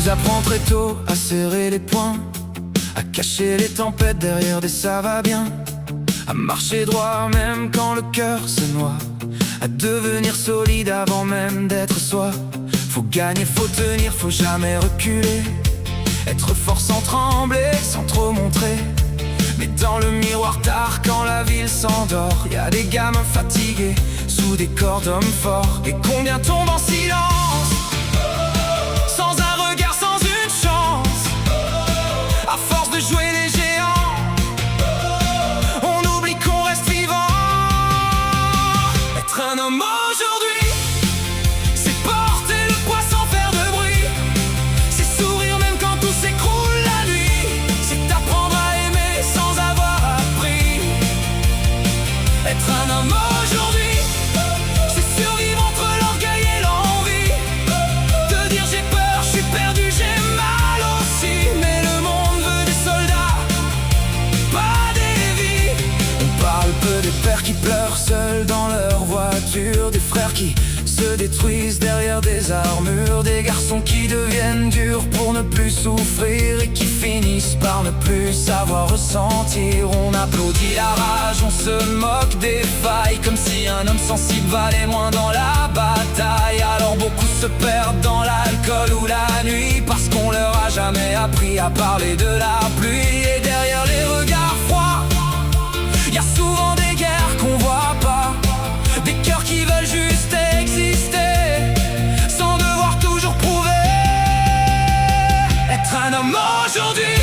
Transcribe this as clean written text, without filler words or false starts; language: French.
nous apprend très tôt à serrer les poings, à cacher les tempêtes derrière des ça va bien, à marcher droit même quand le cœur se noie, à devenir solide avant même d'être soi. Faut gagner, faut tenir, faut jamais reculer, être fort sans trembler, sans trop montrer. Mais dans le miroir tard quand la ville s'endort, y a des gamins fatigués sous des corps d'hommes forts. Et combien tombent en silence, sans un regard, sans une chance. À force de jouer les géants, on oublie qu'on reste vivant. Être un homme aujourd'hui, c'est porter le poids sans faire de bruit, c'est sourire même quand tout s'écroule la nuit, c'est apprendre à aimer sans avoir appris. Être un homme aujourd'hui, c'est survivre entre l'orgueil et l'envie, te dire j'ai peur, je suis perdu, j'ai mal aussi. Mais le monde veut des soldats, pas des vies. On parle peu des pères qui pleurent seuls dans leur voiture, des frères qui se détruisent derrière des armures, des garçons qui deviennent durs pour ne plus souffrir et qui finissent par ne plus savoir ressentir. On applaudit la rage, on se moque des failles, comme si un homme sensible valait moins dans la bataille. Alors beaucoup se perdent dans l'alcool ou la nuit, parce qu'on leur a jamais appris à parler de la pluie. Et derrière les regards froids, y a souvent des guerres qu'on voit pas, des cœurs qui veulent juste exister, sans devoir toujours prouver. Être un homme aujourd'hui,